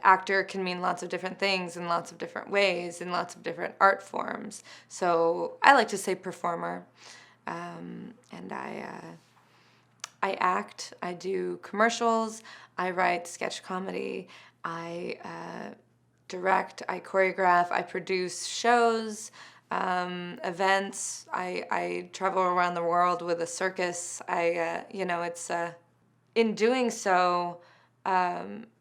Actor can mean lots of different things in lots of different ways, in lots of different art forms. So I like to say performer. And I act, I do commercials, I write sketch comedy, I direct, I choreograph, I produce shows, events. I travel around the world with a circus. It's in doing so,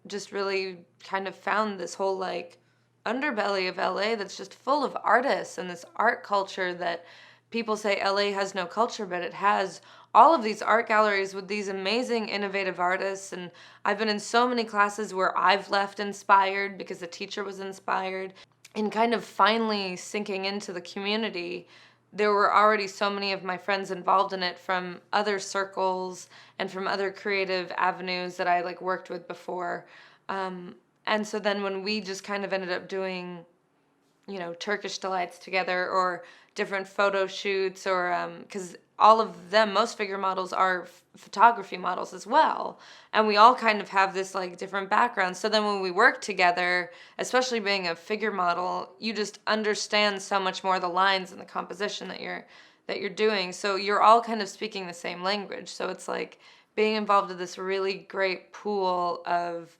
just really kind of found this whole like underbelly of LA that's just full of artists and this art culture that people say LA has no culture, but it has all of these art galleries with these amazing innovative artists. And I've been in so many classes where I've left inspired because the teacher was inspired. And kind of finally sinking into the community, there were already so many of my friends involved in it from other circles and from other creative avenues that I like worked with before. And so then when we just kind of ended up doing, Turkish delights together or different photo shoots, or because all of them, most figure models are photography models as well, and we all kind of have this like different background. So then when we work together, especially being a figure model, you just understand so much more the lines and the composition that you're doing. So you're all kind of speaking the same language. So it's like being involved in this really great pool of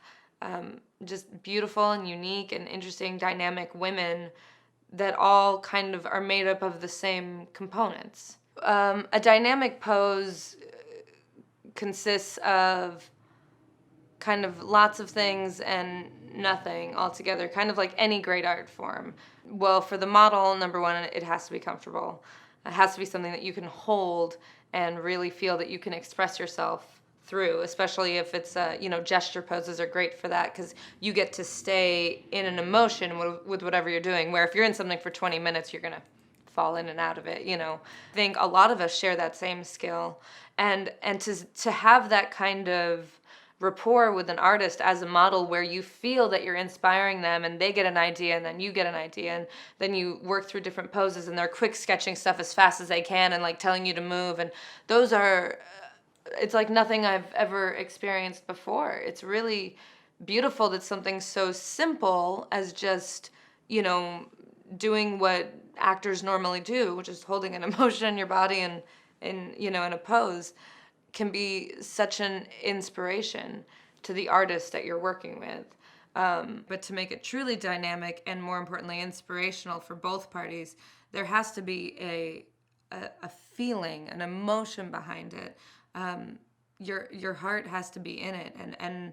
just beautiful and unique and interesting dynamic women that all kind of are made up of the same components. A dynamic pose consists of kind of lots of things and nothing altogether, kind of like any great art form. Well, for the model, number one, it has to be comfortable. It has to be something that you can hold and really feel that you can express yourself through, especially if it's, gesture poses are great for that because you get to stay in an emotion with whatever you're doing, where if you're in something for 20 minutes, you're going to fall in and out of it, I think a lot of us share that same skill. And to have that kind of rapport with an artist as a model where you feel that you're inspiring them and they get an idea and then you get an idea and then you work through different poses and they're quick sketching stuff as fast as they can and like telling you to move, and those are it's like nothing I've ever experienced before. It's really beautiful that something so simple as just, doing what actors normally do, which is holding an emotion in your body and in a pose, can be such an inspiration to the artist that you're working with. But to make it truly dynamic and more importantly inspirational for both parties, there has to be a feeling, an emotion behind it. Your heart has to be in it, and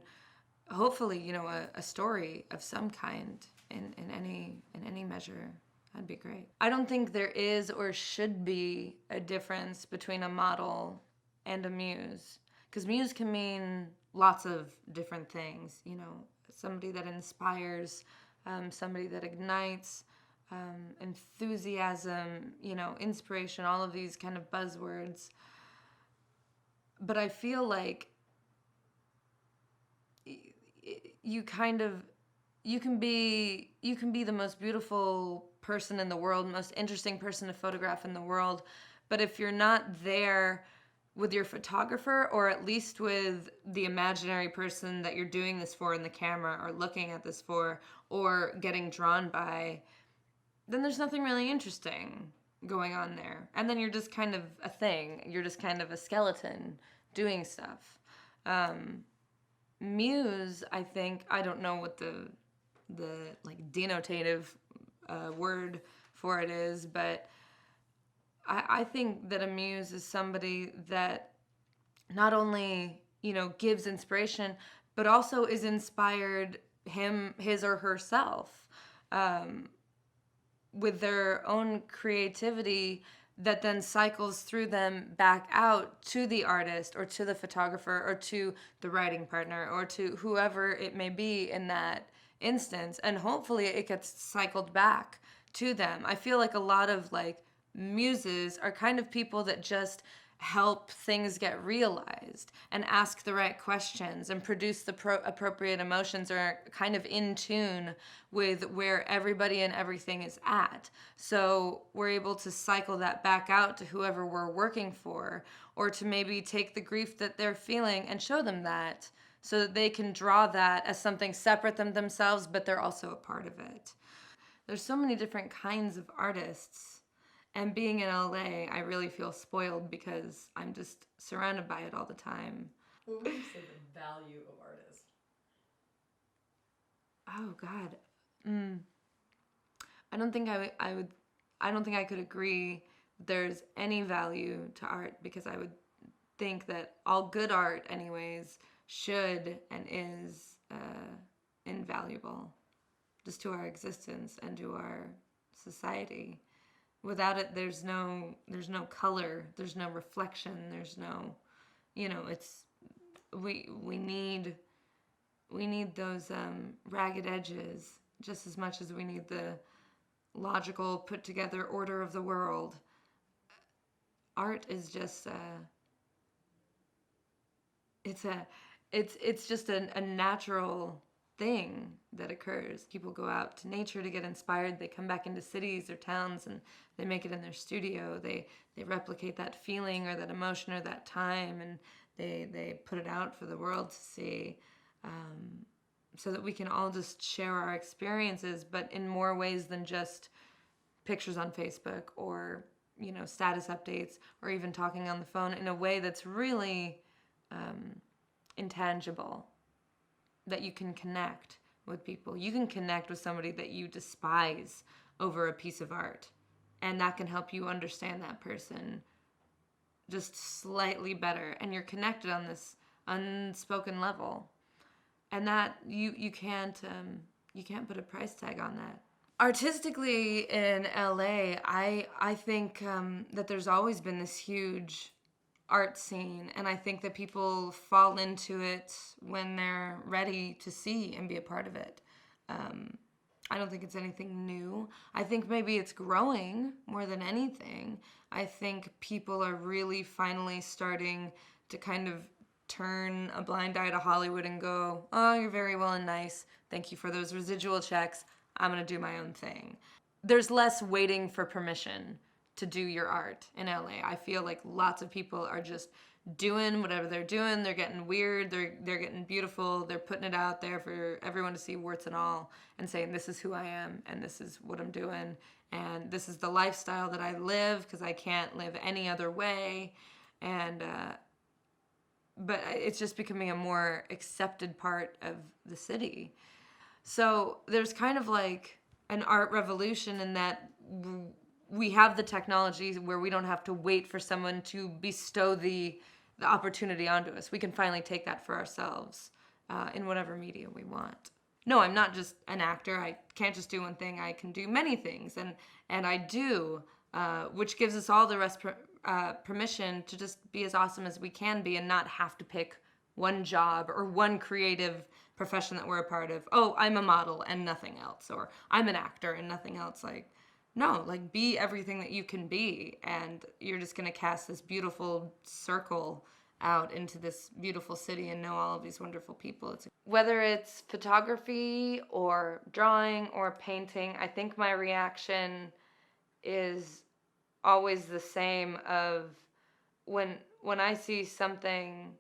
hopefully a story of some kind in any measure. That'd be great. I don't think there is or should be a difference between a model and a muse, because muse can mean lots of different things. Somebody that inspires, somebody that ignites, enthusiasm, inspiration, all of these kind of buzzwords. But I feel like you can be the most beautiful person in the world, most interesting person to photograph in the world, but if you're not there with your photographer, or at least with the imaginary person that you're doing this for in the camera, or looking at this for, or getting drawn by, then there's nothing really interesting going on there. And then you're just kind of a thing. You're just kind of a skeleton doing stuff. Muse, I think, I don't know what the like denotative word for it is, but I think that a muse is somebody that not only, gives inspiration, but also is inspired his or herself, with their own creativity that then cycles through them back out to the artist or to the photographer or to the writing partner or to whoever it may be in that instance. And hopefully it gets cycled back to them. I feel like a lot of like muses are kind of people that just help things get realized and ask the right questions and produce the appropriate emotions, or are kind of in tune with where everybody and everything is at. So we're able to cycle that back out to whoever we're working for, or to maybe take the grief that they're feeling and show them that so that they can draw that as something separate from themselves, but they're also a part of it. There's so many different kinds of artists. And being in LA, I really feel spoiled because I'm just surrounded by it all the time. What would you say the value of art is? Oh God, I don't think I would. I don't think I could agree there's any value to art, because I would think that all good art, anyways, should and is invaluable just to our existence and to our society. Without it, there's no color, there's no reflection, there's no, it's we need those ragged edges just as much as we need the logical put together order of the world. Art is just it's a it's just a natural thing that occurs. People go out to nature to get inspired. They come back into cities or towns and they make it in their studio. They replicate that feeling or that emotion or that time, and they put it out for the world to see, so that we can all just share our experiences, but in more ways than just pictures on Facebook or status updates or even talking on the phone, in a way that's really intangible, that you can connect with people. You can connect with somebody that you despise over a piece of art, and that can help you understand that person just slightly better, and you're connected on this unspoken level, and that you can't put a price tag on that. Artistically in LA, I think that there's always been this huge art scene, and I think that people fall into it when they're ready to see and be a part of it. I don't think it's anything new. I think maybe it's growing more than anything. I think people are really finally starting to kind of turn a blind eye to Hollywood and go, oh, you're very well and nice. Thank you for those residual checks. I'm going to do my own thing. There's less waiting for permission to do your art in LA. I feel like lots of people are just doing whatever they're doing. They're getting weird. They're getting beautiful. They're putting it out there for everyone to see, warts and all, and saying, this is who I am and this is what I'm doing and this is the lifestyle that I live because I can't live any other way. And but it's just becoming a more accepted part of the city. So there's kind of like an art revolution in that we have the technology where we don't have to wait for someone to bestow the opportunity onto us. We can finally take that for ourselves in whatever media we want. No, I'm not just an actor. I can't just do one thing. I can do many things, and I do, which gives us all the rest permission to just be as awesome as we can be and not have to pick one job or one creative profession that we're a part of. Oh, I'm a model and nothing else, or I'm an actor and nothing else. Like, no, like, be everything that you can be, and you're just gonna cast this beautiful circle out into this beautiful city and know all of these wonderful people. Whether it's photography or drawing or painting, I think my reaction is always the same of when I see something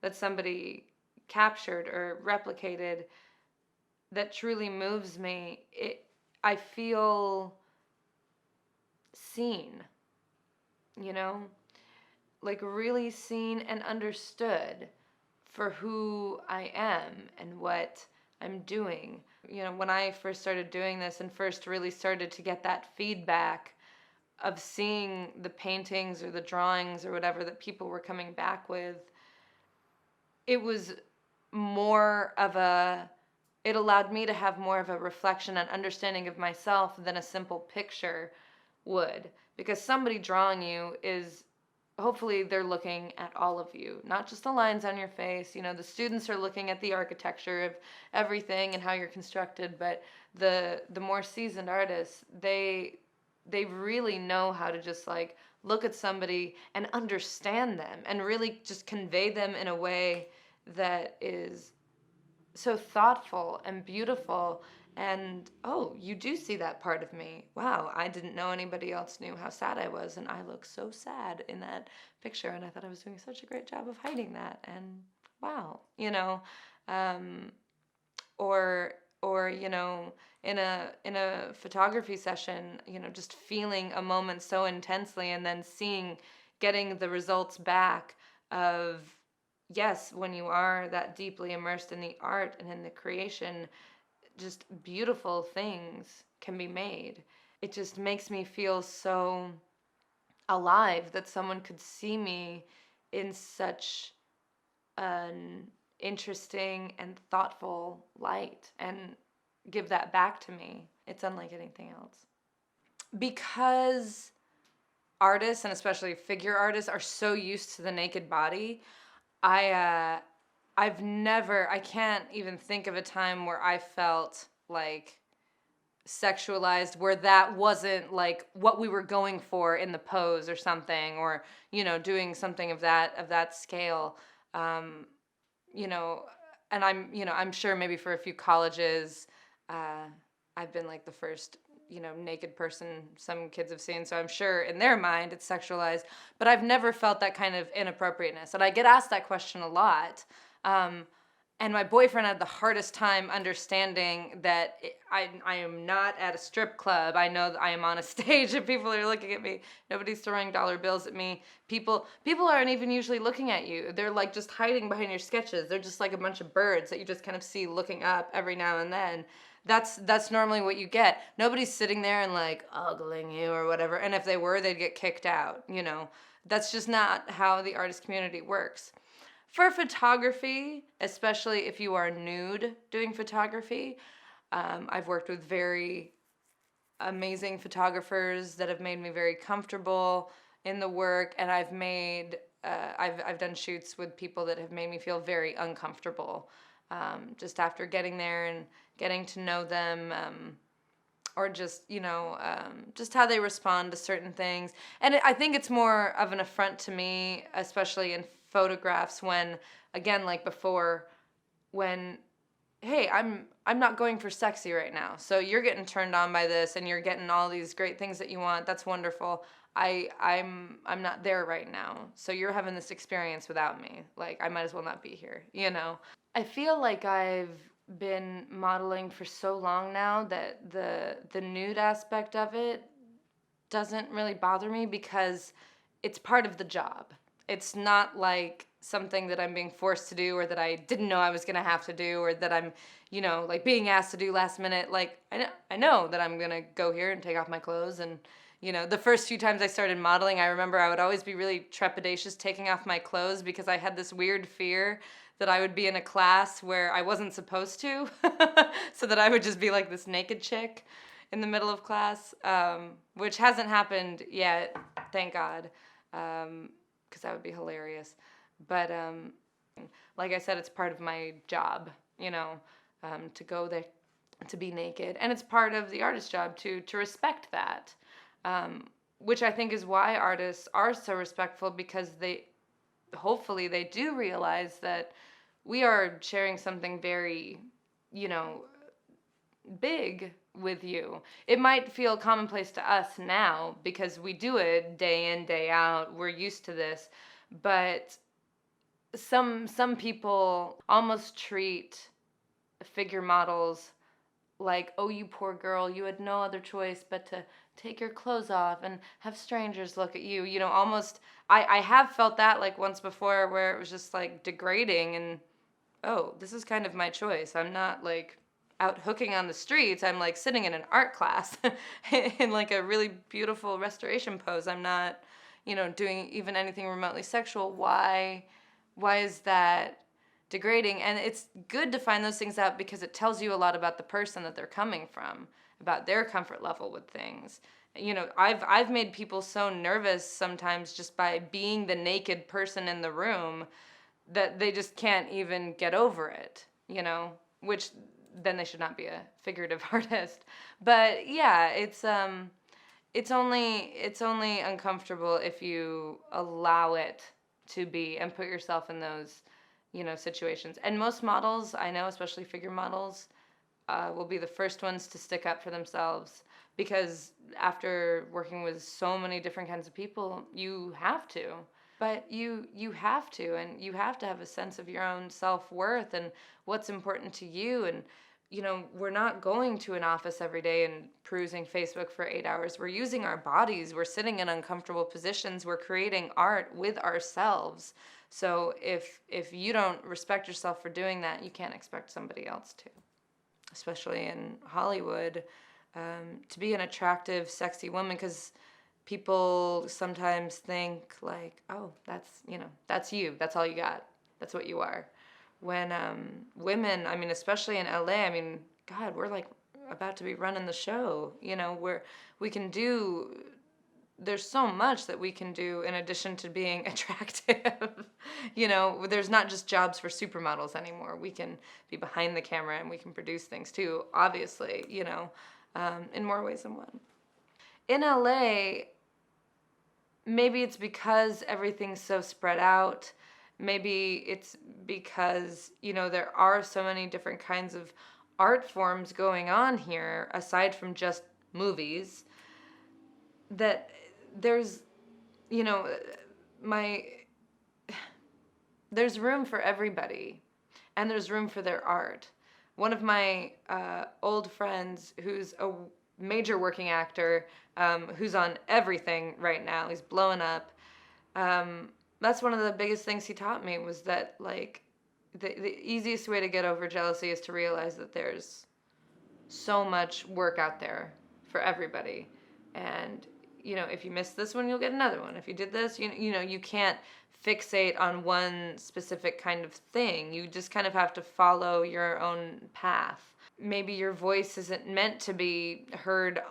that somebody captured or replicated that truly moves me, I feel seen, you know? Like really seen and understood for who I am and what I'm doing. When I first started doing this and first really started to get that feedback of seeing the paintings or the drawings or whatever that people were coming back with, it was more of it allowed me to have more of a reflection and understanding of myself than a simple picture would. Because somebody drawing you is, hopefully they're looking at all of you, not just the lines on your face. The students are looking at the architecture of everything and how you're constructed, but the more seasoned artists, they really know how to just like look at somebody and understand them and really just convey them in a way that is so thoughtful and beautiful. And oh, you do see that part of me. Wow, I didn't know anybody else knew how sad I was, and I look so sad in that picture, and I thought I was doing such a great job of hiding that. And wow, um, or in a photography session, just feeling a moment so intensely and then getting the results back of, yes, when you are that deeply immersed in the art and in the creation, just beautiful things can be made. It just makes me feel so alive that someone could see me in such an interesting and thoughtful light and give that back to me. It's unlike anything else. Because artists, and especially figure artists, are so used to the naked body, I can't even think of a time where I felt like sexualized, where that wasn't like what we were going for in the pose or something, or doing something of that scale. um you know and I'm sure maybe for a few colleges, uh I've been like the first naked person some kids have seen, so I'm sure in their mind it's sexualized, but I've never felt that kind of inappropriateness, and I get asked that question a lot. Um and my boyfriend had the hardest time understanding that I am not at a strip club. I know that I am on a stage and people are looking at me. Nobody's throwing dollar bills at me. People aren't even usually looking at you. They're like just hiding behind your sketches. They're just like a bunch of birds that you just kind of see looking up every now and then. That's normally what you get. Nobody's sitting there and like ogling you or whatever. And if they were, they'd get kicked out. That's just not how the artist community works. For photography, especially if you are nude doing photography, I've worked with very amazing photographers that have made me very comfortable in the work, and I've done shoots with people that have made me feel very uncomfortable, just after getting there and getting to know them. Or just how they respond to certain things. And I think it's more of an affront to me, especially in photographs, when, again, like before, when, hey, I'm not going for sexy right now, so you're getting turned on by this and you're getting all these great things that you want. That's wonderful. I'm not there right now, so you're having this experience without me. Like, I might as well not be here. I feel like I've been modeling for so long now that the nude aspect of it doesn't really bother me, because it's part of the job. It's not like something that I'm being forced to do, or that I didn't know I was going to have to do, or that I'm, like being asked to do last minute. Like, I know that I'm going to go here and take off my clothes. And, the first few times I started modeling, I remember I would always be really trepidatious taking off my clothes, because I had this weird fear that I would be in a class where I wasn't supposed to, so that I would just be like this naked chick in the middle of class, which hasn't happened yet, thank God, because that would be hilarious. But like I said, it's part of my job, to go there, to be naked, and it's part of the artist's job to respect that, which I think is why artists are so respectful, because hopefully they do realize that we are sharing something very, big with you. It might feel commonplace to us now because we do it day in, day out. We're used to this. But some people almost treat figure models like, oh, you poor girl, you had no other choice but to take your clothes off and have strangers look at you. Almost, I have felt that like once before, where it was just like degrading, and oh, this is kind of my choice. I'm not like out hooking on the streets. I'm like sitting in an art class in like a really beautiful restoration pose. I'm not, doing even anything remotely sexual. Why is that degrading? And it's good to find those things out, because it tells you a lot about the person that they're coming from, about their comfort level with things. I've made people so nervous sometimes just by being the naked person in the room, that they just can't even get over it, which then they should not be a figurative artist. But yeah, it's only uncomfortable if you allow it to be and put yourself in those, situations. And most models I know, especially figure models, will be the first ones to stick up for themselves, because after working with so many different kinds of people, you have to. But you have to, and you have to have a sense of your own self-worth and what's important to you. And we're not going to an office every day and perusing Facebook for 8 hours. We're using our bodies, we're sitting in uncomfortable positions, we're creating art with ourselves. So if you don't respect yourself for doing that, you can't expect somebody else to. Especially in Hollywood, to be an attractive, sexy woman, because people sometimes think like, oh, that's you, that's all you got, that's what you are. When women, I mean, especially in LA, I mean, God, we're like about to be running the show. We can do. There's so much that we can do in addition to being attractive. There's not just jobs for supermodels anymore. We can be behind the camera and we can produce things too, obviously, in more ways than one. In LA, maybe it's because everything's so spread out. Maybe it's because, there are so many different kinds of art forms going on here, aside from just movies, that there's, my there's room for everybody, and there's room for their art. One of my old friends, who's a major working actor, who's on everything right now, he's blowing up. That's one of the biggest things he taught me, was that, like, the easiest way to get over jealousy is to realize that there's so much work out there for everybody. And if you miss this one, you'll get another one. If you did this, you can't fixate on one specific kind of thing. You just kind of have to follow your own path. Maybe your voice isn't meant to be heard,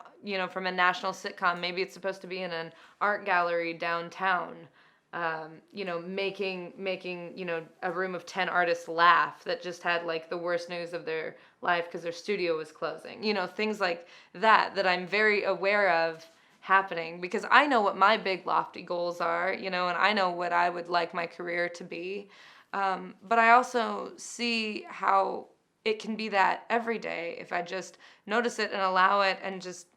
from a national sitcom. Maybe it's supposed to be in an art gallery downtown, making a room of 10 artists laugh that just had like the worst news of their life because their studio was closing. Things like that I'm very aware of happening, because I know what my big lofty goals are, and I know what I would like my career to be. But I also see how it can be that every day if I just notice it and allow it and just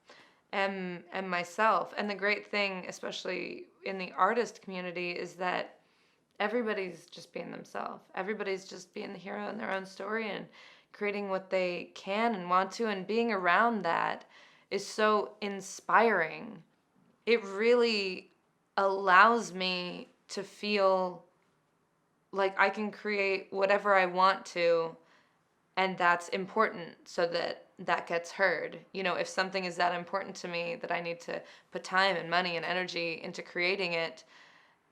am myself. And the great thing, especially in the artist community, is that everybody's just being themselves. Everybody's just being the hero in their own story and creating what they can and want to, and being around that is so inspiring. It really allows me to feel like I can create whatever I want to, and that's important, so that gets heard. If something is that important to me that I need to put time and money and energy into creating it,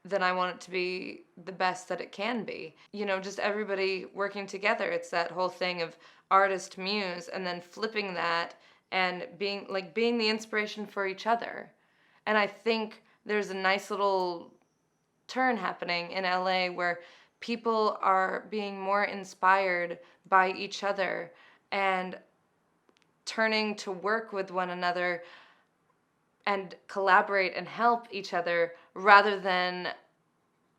then I want it to be the best that it can be. Just everybody working together. It's that whole thing of artist muse, and then flipping that and being the inspiration for each other. And I think there's a nice little turn happening in LA where people are being more inspired by each other and turning to work with one another and collaborate and help each other, rather than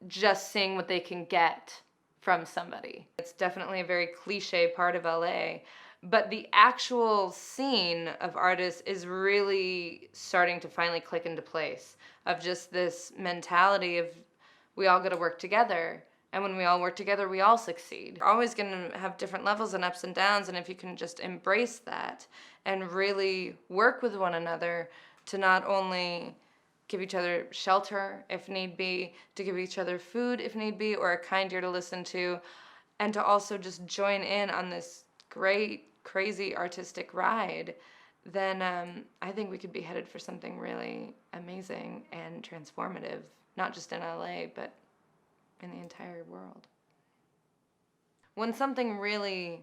just seeing what they can get from somebody. It's definitely a very cliche part of LA, but the actual scene of artists is really starting to finally click into place, of just this mentality of we all got to work together. And when we all work together, we all succeed. We're always going to have different levels and ups and downs. And if you can just embrace that and really work with one another to not only give each other shelter if need be, to give each other food if need be, or a kind ear to listen to, and to also just join in on this great, crazy artistic ride, then I think we could be headed for something really amazing and transformative, not just in LA, but in the entire world. When something really,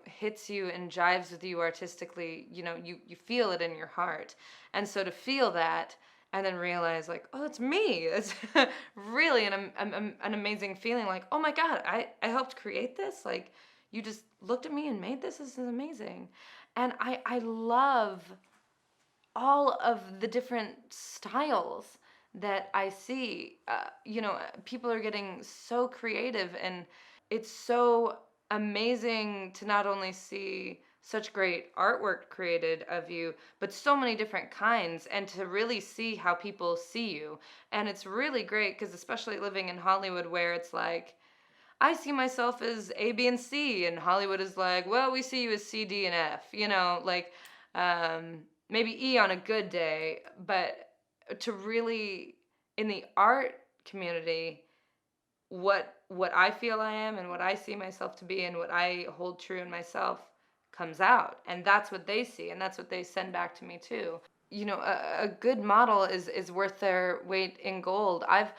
hits you and jives with you artistically, you feel it in your heart. And so to feel that and then realize, like, oh, it's me. It's really an amazing feeling. Like, oh my God, I helped create this. Like, you just looked at me and made this. This is amazing. And I love all of the different styles that I see. People are getting so creative, and it's so amazing to not only see such great artwork created of you, but so many different kinds, and to really see how people see you. And it's really great because, especially living in Hollywood, where it's like, I see myself as A, B, and C, and Hollywood is like, well, we see you as C, D, and F, like maybe E on a good day, but to really, in the art community, what I feel I am and what I see myself to be and what I hold true in myself comes out, and that's what they see, and that's what they send back to me too. A good model is worth their weight in gold. I've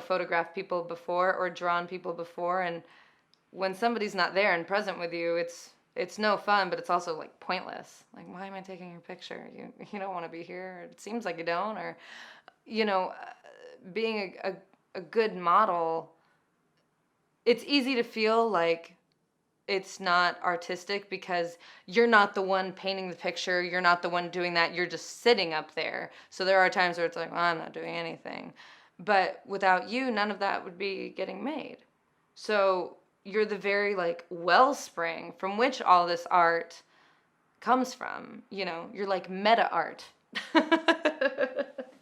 photographed people before or drawn people before, and when somebody's not there and present with you, it's no fun, but it's also like pointless. Like, why am I taking your picture? You don't want to be here. It seems like you don't. Or you know being a good model, it's easy to feel like it's not artistic because you're not the one painting the picture, you're not the one doing that, you're just sitting up there. So there are times where it's like, well, I'm not doing anything. But without you, none of that would be getting made. So you're the very like wellspring from which all this art comes from. You're like meta art.